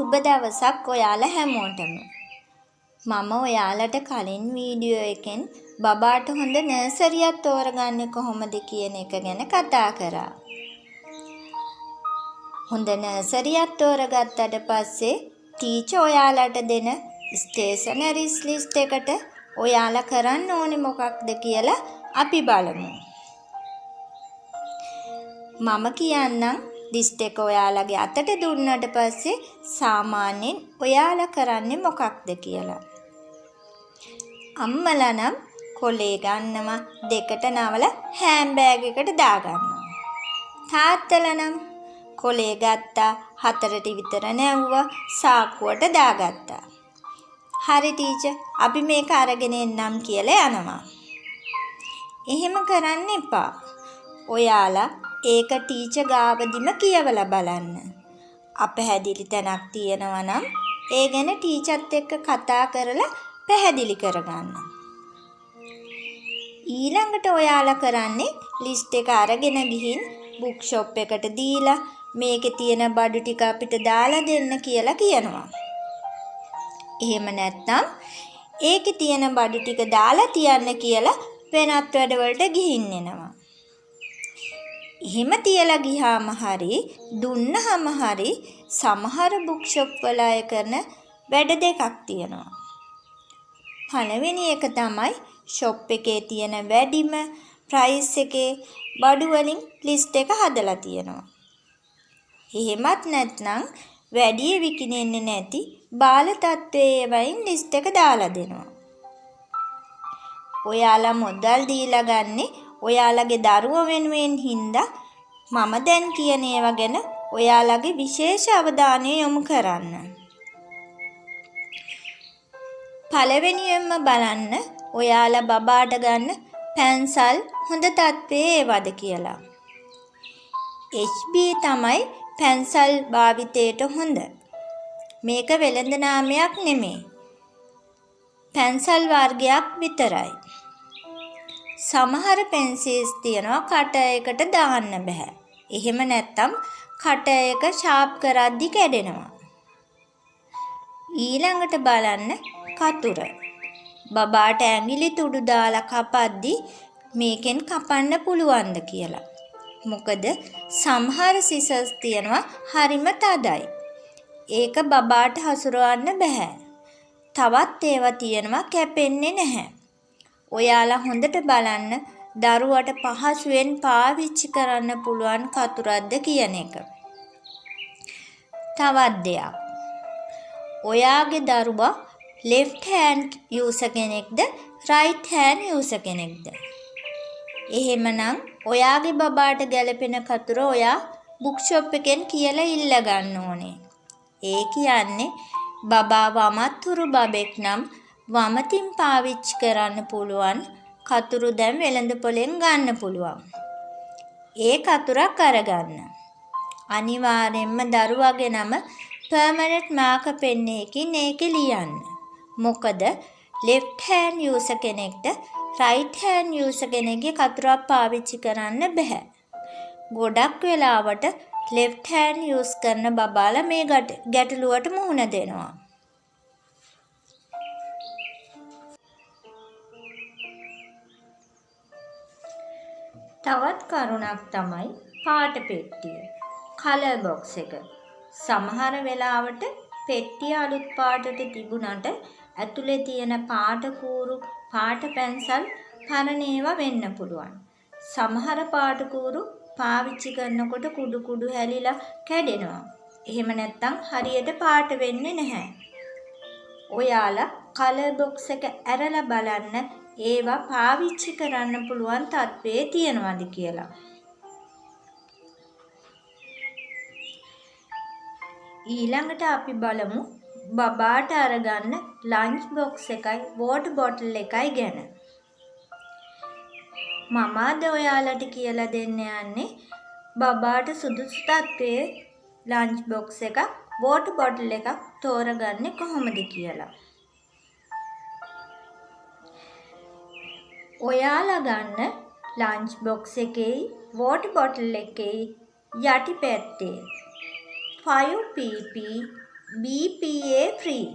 සුබ දවසක් ඔයාලා හැමෝටම. මම ඔයාලට කලින් වීඩියෝ එකෙන් බබාට හොඳ නර්සරියක් තෝරගන්නේ කොහොමද කියන එක ගැන කතා කරා. හොඳ නර්සරියක් තෝරගත්තට පස්සේ ටීචර් ඔයාලට දෙන ස්ටේෂනරිස් ලිස්ට් එකට ඔයාලා කරන්න ඕනේ මොකක්ද කියලා අපි බලමු. මම කියන්නම් ලිස්ට් එක ඔයාලගේ අතට දුන්නට පස්සේ සාමාන්‍යයෙන් ඔයාලා කරන්නේ මොකක්ද කියලා. අම්මලා නම් කොලේ ගන්නවා දෙකට නවලා හෑම්බෑග් එකට දාගන්නවා. තාත්තලා නම් කොලේ ගත්තා 4ට විතර නැව්වා සාක්කුවට දාගත්තා. හරි ටීචර් අපි මේක අරගෙන එන්නම් කියලා යනවා. එහෙම කරන්න එපා. ඔයාලා ඒක ටීචර් ගාවදිම කියවලා බලන්න. අපැහැදිලි තැනක් තියෙනවා නම් ඒ ගැන ටීචර්ත් එක්ක කතා කරලා පැහැදිලි කරගන්න. ඊළඟට ඔයාලා කරන්නේ ලිස්ට් එක අරගෙන ගිහින් බුක් ෂොප් එකට දීලා මේකේ තියෙන බඩු ටික අපිට දාලා දෙන්න කියලා කියනවා. එහෙම නැත්නම් ඒකේ තියෙන බඩු ටික දාලා තියන්න කියලා වෙනත් වැඩවලට ගිහින් එනවා. එහෙම තියලා ගියාම හරි දුන්නහම හරි සමහර බුක් ෂොප් වල අය කරන වැඩ දෙකක් තියෙනවා. පළවෙනි එක තමයි ෂොප් එකේ තියෙන වැඩිම ප්‍රයිස් එකේ බඩු වලින් ලිස්ට් එක හදලා තියෙනවා. එහෙමත් නැත්නම් වැඩි විකිනෙන්නේ නැති බාල තත්ත්වයේ වයින් ලිස්ට් එක දාලා දෙනවා. ඔයාලා මුදල් දීලා ගන්නේ ඔයාලගේ දරුවෝ වෙනුවෙන් හින්දා මම දැන් කියන ඒවා ගැන ඔයාලගේ විශේෂ අවධානය යොමු කරන්න. පළවෙනියෙන්ම බලන්න ඔයාලා බබාට ගන්න පැන්සල් හොඳ තත්ත්වයේ ඒවද කියලා. HB තමයි පැන්සල් භාවිතයට හොඳ. මේක වෙළඳ නාමයක් නෙමෙයි. පැන්සල් වර්ගයක් විතරයි. සමහර පෙන්සිල්ස් තියනවා කට එකට දාන්න බෑ. එහෙම නැත්තම් කට එක ෂාප් කරද්දි කැඩෙනවා. ඊළඟට බලන්න කතුර. බබාට ඇඟිලි තුඩු දාලා කපද්දි මේකෙන් කපන්න පුළුවන්ද කියලා. මොකද සමහර සිසර්ස් තියනවා හරිම තදයි. ඒක බබාට හසුරවන්න බෑ. තවත් ඒවා තියනවා කැපෙන්නේ නැහැ. ඔයාලා හොඳට බලන්න දරුවට පහසුවෙන් පාවිච්චි කරන්න පුළුවන් කතුරක්ද කියන එක. තවත් දෙයක්. ඔයාගේ දරුවා left hand user කෙනෙක්ද right hand user කෙනෙක්ද? එහෙමනම් ඔයාගේ බබාට ගැලපෙන කතුර ඔයා බුක් ෂොප් එකෙන් කියලා ඉල්ල ගන්න ඕනේ. ඒ කියන්නේ බබා වමත්තුරු බබෙක් නම් වමතින් පාවිච්චි කරන්න පුළුවන් කතුරු දැන් වෙළඳ පොලෙන් ගන්න පුළුවන්. ඒ කතුරක් අරගන්න. අනිවාර්යෙන්ම දරුවාගේ නම permanent marker pen එකකින් ඒකේ ලියන්න. මොකද left hand user කෙනෙක්ට right hand user කෙනෙක්ගේ කතුරක් පාවිච්චි කරන්න බෑ. ගොඩක් වෙලාවට left hand use කරන බබාලා මේ ගැටලුවට මුහුණ දෙනවා. තවත් කරුණක් තමයි පාට පෙට්ටිය. කලර් බොක්ස් එක. සමහර වෙලාවට පෙට්ටිය අලුත් පාටට තිබුණට ඇතුලේ තියෙන පාට කූරු පාට පැන්සල් පරණ ඒවා වෙන්න පුළුවන්. සමහර පාට කූරු පාවිච්චි කරනකොට කුඩු කුඩු හැලිලා කැඩෙනවා. එහෙම නැත්නම් හරියට පාට වෙන්නේ නැහැ. ඔයාලා කලර් බොක්ස් එක ඇරලා බලන්න ඒවා පාවිච්චි කරන්න පුළුවන් තත්ත්වයේ තියනවාද කියලා. ඊළඟට අපි බලමු බබාට අරගන්න ලන්ච් බොක්ස් එකයි වෝටර් බොටල් එකයි ගැන. මම අද ඔයාලට කියලා දෙන්න යන්නේ බබාට සුදුසු තත්ත්වයේ ලන්ච් බොක්ස් එකක් වෝටර් බොටල් එකක් තෝරගන්නේ කොහොමද කියලා. ඔයාලා ගන්න ලන්ච් බොක්ස් එකේ වෝටර් බොටල් එකේ යටි පැත්තේ 5 pp BPA free.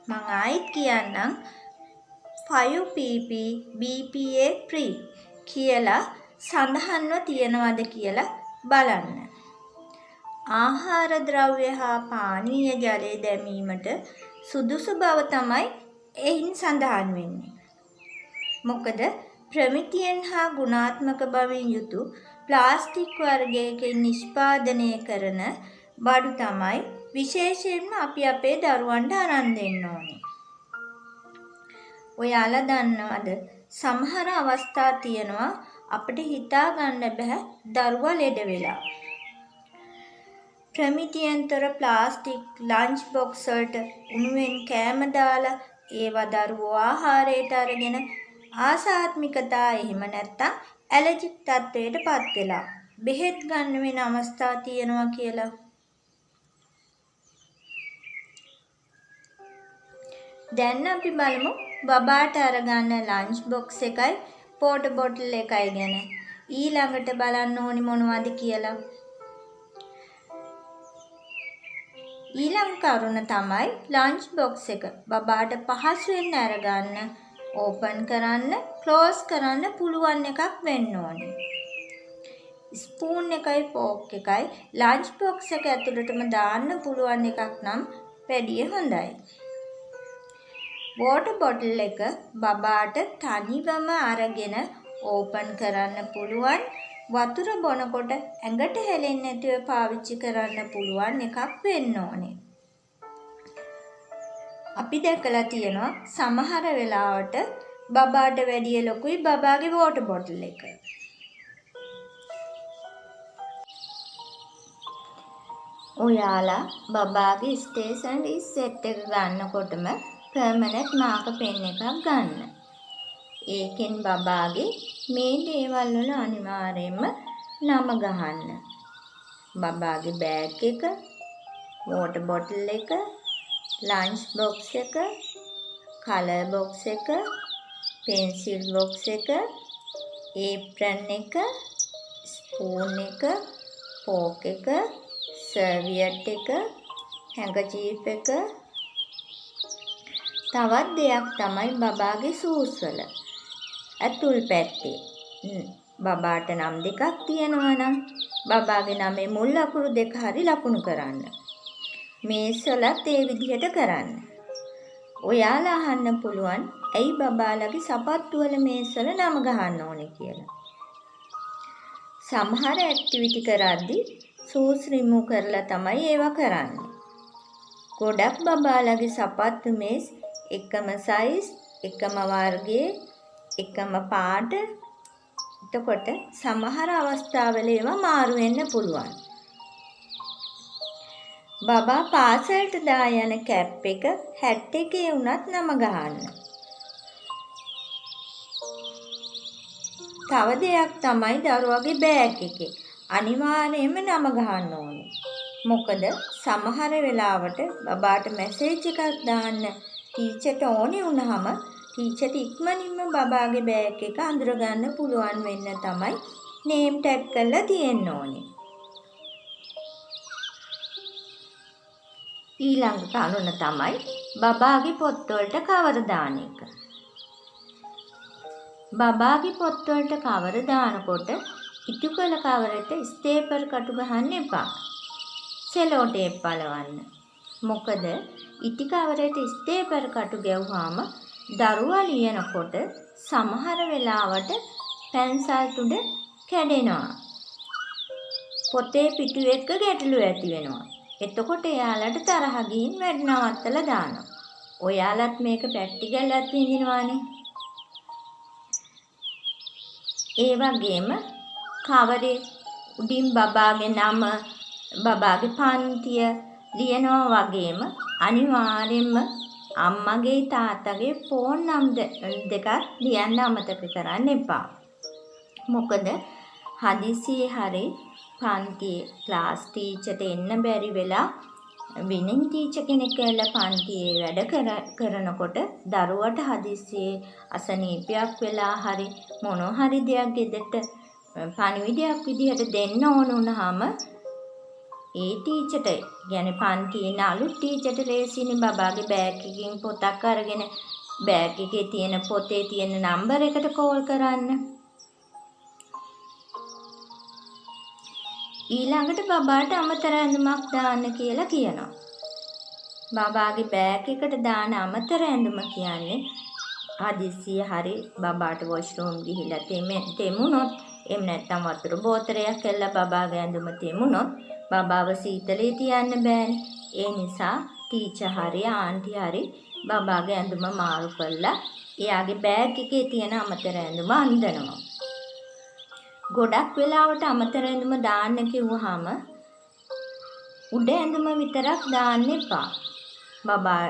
මං ආයිත් කියන්නම් 5pp BPA free කියලා සඳහන්ව තියනවද කියලා බලන්න. ආහාර ද්‍රව්‍ය හා පානීය ජලය දැමීමට සුදුසු බව තමයි එයින් සඳහන් වෙන්නේ. මොකද ප්‍රමිතියෙන් හා ගුණාත්මක බවින් යුතු ප්ලාස්ටික් වර්ගයකින් නිෂ්පාදනය කරන බඩු තමයි විශේෂයෙන්ම අපි අපේ දරුවන්ට අරන් දෙන්න ඕනේ. ඔයාලා දන්නවද සමහර අවස්ථා තියෙනවා අපිට හිතා ගන්න බෑ දරුවා ලෙඩ වෙලා. ප්‍රමිතියෙන්තර ප්ලාස්ටික් ලන්ච් බොක්ස් වලට උණුවෙන් කෑම දාලා ඒවා දරුවෝ ආහාරයට අරගෙන ආසාත්මිකතා එහෙම නැත්තම් ඇලර්ජික් තත්ත්වයට පත් වෙලා බෙහෙත් ගන්න වෙන අවස්ථා තියෙනවා කියලා. දැන් අපි බලමු බබාට අරගන්න ලන්ච් බොක්ස් එකයි පෝටර් බොටල් එකයි ගැන. ඊළඟට බලන්න ඕනි මොනවද කියලා. ඊළඟ කරුණ තමයි ලන්ච් බොක්ස් එක බබාට පහසුවෙන් අරගන්න, ඕපන් කරන්න, ක්ලෝස් කරන්න පුළුවන් එකක් වෙන්න ඕනේ. ස්පූන් එකයි ෆෝක් එකයි ලන්ච් බොක්ස් එක ඇතුළටම දාන්න පුළුවන් එකක් නම් වැඩිය හොඳයි. වෝටර් බොටල් එක බබාට තනිවම අරගෙන ඕපන් කරන්න පුළුවන්, වතුර බොනකොට ඇඟට හැලෙන්නේ නැතුව පාවිච්චි කරන්න පුළුවන් එකක් වෙන්න ඕනේ. අපි දැකලා තියෙනවා සමහර වෙලාවට බබාට වැඩිය ලොකුයි බබාගේ වෝටර් බොටල් එක. ඔයාලා බබාගේ ස්ටේෂනරි සෙට් එක ගන්නකොටම පර්මනන්ට් මාක පෙන් එකක් ගන්න. ඒකෙන් බබාගේ මේ දේවල් වල අනිවාර්යයෙන්ම නම ගහන්න. බබාගේ බෑග් එක, වෝටර් බොටල් එක, ලන්ච් බොක්ස් එක, කලර් බොක්ස් එක, පෙන්සිල් බොක්ස් එක, ඒප්‍රන් එක, ස්පූන් එක, ෆෝක් එක, සර්වියට් එක, හැන්කචීෆ් එක. තවත් දෙයක් තමයි බබාගේ සූස් වල ඇතුල් පැත්තේ. බබාට නම් දෙකක් තියෙනවා නම් බබාගේ නමේ මුල් අකුරු දෙක හරි ලකුණු කරන්න. මේස් වලත් ඒ විදිහට කරන්න. ඔයාලා අහන්න පුළුවන් ඇයි බබාලගේ සපත්තු වල මේස් වල නම ගහන්න ඕනේ කියලා. සමහර ඇක්ටිවිටි කරද්දී සූස් රිමූව් කරලා තමයි ඒවා කරන්නේ. ගොඩක් බබාලගේ සපත්තු මේස් එකම සයිස්, එකම වර්ගයේ, එකම පාට. එතකොට සමහර අවස්ථාවල ඒවා මාරු වෙන්න පුළුවන්. බබා පාසලට දා යන කැප් එක, හැට් එකේ උනත් නම ගහන්න. තව දෙයක් තමයි දරුවගේ බෑග් එකේ අනිවාර්යයෙන්ම නම ගහන්න ඕනේ. මොකද සමහර වෙලාවට බබාට මැසේජ් එකක් දාන්න ටීචර්ට ඕනේ වුණාම ටීචර්ට ඉක්මනින්ම බබාගේ බෑග් එක අඳුර ගන්න පුළුවන් වෙන්න තමයි නේම් ටැග් කරලා තියෙන්න ඕනේ. ඊළඟ කරුණ තමයි බබාගේ පොත්වලට කවර දාන එක. බබාගේ පොත්වලට කවර දානකොට ඉටු කළ කවරට ස්ටේපර් කටු ගහන්න එපා. සෙලෝ ටේප් පලවන්න. මොකද ඉටි කවරට ස්ටේපර් කටු ගැව්වාම දරුවා ලියනකොට සමහර වෙලාවට පැන්සල් තුඩ කැඩෙනවා. පොතේ පිටු එක්ක ගැටලු ඇති වෙනවා. එතකොට එයාලට තරහ ගිහින් වැඩ නවත්තලා දානවා. ඔයාලත් මේක ප්‍රැක්ටිකල්වත් විඳිනවානේ. ඒ වගේම කවරේ උඩින් බබාගේ නම, බබාගේ පන්තිය ලියනවා වගේම අනිවාර්යෙන්ම අම්මගේ තාත්තගේ ෆෝන් නම් දෙකක් ලියන්න අමතක කරන්න එපා. මොකද හදිසියේ හරි පන්තියේ ක්ලාස් ටීචර්ට එන්න බැරි වෙලා විනින් ටීචර් කෙනෙක් ඇවිල්ලා පන්තියේ වැඩ කරනකොට දරුවට හදිසියේ අසනීපයක් වෙලා හරි මොනවා හරි දෙයක් ගෙදරට පණිවිඩයක් විදිහට දෙන්න ඕන වුණාම ඒ ටීචර්ට කියන්නේ පන්තියේ ඉන්න අලුත් ටීචර්ට ලේසියිනේ බබාගේ බෑග් එකකින් පොතක් අරගෙන බෑග් එකේ තියෙන පොතේ තියෙන නම්බර් එකට කෝල් කරන්න. ඊළඟට බබාට අමතර ඇඳුමක් දාන්න කියලා කියනවා. බබාගේ බෑග් එකට දාන අමතර ඇඳුම කියන්නේ හදිස්සිය හරි බබාට වොෂ්රූම් ගිහිල්ලා තෙමුනොත් එහෙම නැත්නම් වතුර බෝතලයක් ඇල්ලලා බබාගේ ඇඳුම තෙමුනොත් බබාව සීතලේ තියන්න බෑනේ. ඒ නිසා ටීචර් හරි ආන්ටි හරි බබාගේ ඇඳුම මාරු කරලා එයාගේ බෑග් එකේ තියෙන අමතර ඇඳුම අඳිනවා. ගොඩක් වෙලාවට අමතර ඇඳුම දාන්න කිව්වහම උඩ ඇඳුම විතරක් දාන්න එපා. බබා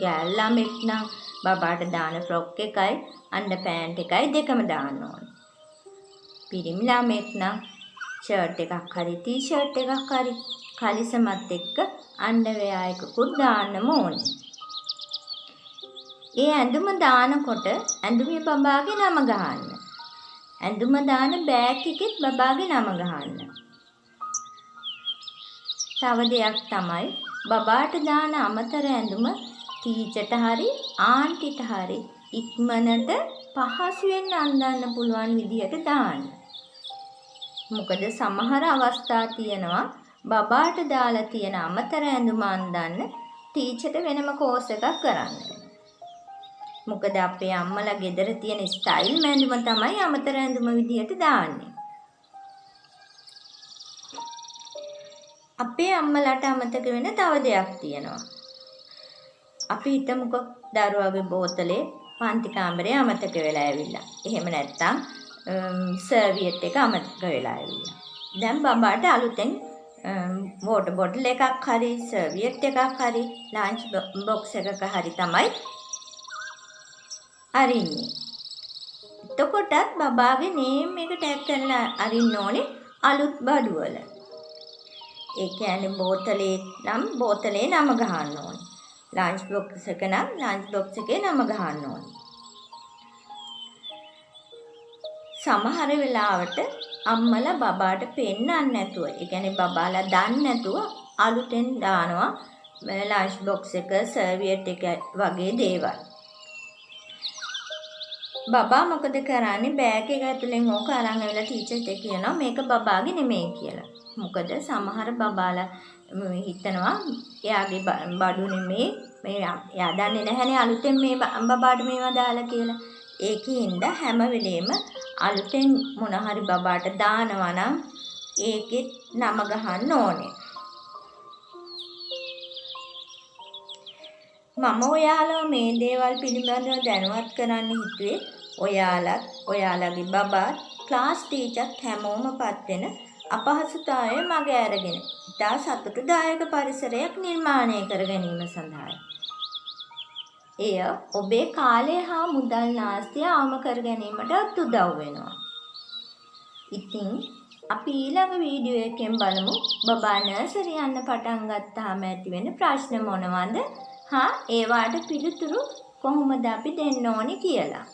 ගෑල් ළමෙක් නම් බබාට දාන ෆ්‍රොක් එකයි අන්ඩර් පෑන්ට් එකයි දෙකම දාන්න ඕනේ. පිරිමි ළමෙක් නම් ෂර්ට් එකක් හරි ටී-ෂර්ට් එකක් හරි කලිසමත් එක්ක අන්ඩර්වෙයා එකකුත් දාන්නම ඕනේ. ඒ ඇඳුම දානකොට ඇඳුමේ බබාගේ නම ගහන්න. ඇඳුම දාන බෑග් එකෙත් බබාගේ නම ගහන්න. තව දෙයක් තමයි බබාට දාන අමතර ඇඳුම ටීචර්ට හරි ආන්ටිට හරි ඉක්මනට පහසුවෙන් අඳින්න පුළුවන් විදියට දාන්න. මොකද සමහර අවස්ථා තියෙනවා බබාට දාලා තියෙන අමතර ඇඳුම අඳින්න ටීචර්ට වෙනම කෝස් එකක් කරන්න. මොකද අපේ අම්මලා ගෙදර තියෙන ස්ටයිල් ඇඳුම තමයි අමතර ඇඳුම විදියට දාන්නේ. අපේ අම්මලාට අමතක වෙන තව දෙයක් තියෙනවා. අපි හිතමුකෝ දරුවාගේ බෝතලේ පන්ති කාමරේ අමතක වෙලා ඇවිල්ලා. එහෙම නැත්නම් සර්වියට් එක අමතක වෙලා ඇවිල්ලා. දැන් බබාට අලුතෙන් වෝටර් බොටල් එකක් හරි සර්වියට් එකක් හරි ලන්ච් බොක්ස් එකක හරි තමයි අරින්නේ. එතකොටත් බබාගේ නේම් එක ටැග් කරලා අරින්න ඕනේ අලුත් බඩුවල. ඒ කියන්නේ බෝතලේ නම් බෝතලේ නම ගහන්න ඕනේ. ලන්ච් බොක්ස් එක නම් ලන්ච් බොක්ස් එකේ නම ගහන්න ඕනේ. සමහර වෙලාවට අම්මලා බබාට පෙන්නන්න නැතුව, ඒ කියන්නේ බබාලා දන්නේ නැතුව අලුතෙන් දානවා ලන්ච් බොක්ස් එක, සර්වියට් එක වගේ දේවල්. බබා මොකද කරන්නේ? බෑග් එක ඇතුලෙන් ඕක අරන් ඇවිල්ලා ටීචර්ට කියනවා මේක බබාගේ නෙමෙයි කියලා. මොකද සමහර බබාලා හිතනවා එයාගේ බඩු නෙමෙයි එයා දන්නේ නැහැනේ අලුතෙන් මේ බබාට මේවා දාලා කියලා. ඒකින්ද හැම වෙලේම අලුතෙන් මොන හරි බබාට දානවා නම් ඒකෙත් නම ගහන්න ඕනේ. මම ඔයාලව මේ දේවල් පිළිබඳව දැනුවත් කරන්න හිතුවේ ඔයාලත් ඔයාලගේ බබාත් ක්ලාස් ටීචර්ත් හැමෝමපත් වෙන අපහසුතාවය මග ඇරගෙන ඉතා සතුටුදායක පරිසරයක් නිර්මාණය කර ගැනීම සඳහායි. එය ඔබේ කාලය හා මුදල් නාස්තිය අවම කර ගැනීමට උදව් වෙනවා. ඉතින් අපි ඊළඟ වීඩියෝ එකෙන් බලමු බබා නර්සරි යන්න පටන් ගත්තාම ඇති වෙන ප්‍රශ්න මොනවද? ඒවාට පිළිතුරු කොහොමද අපි දෙන්න ඕනේ කියලා.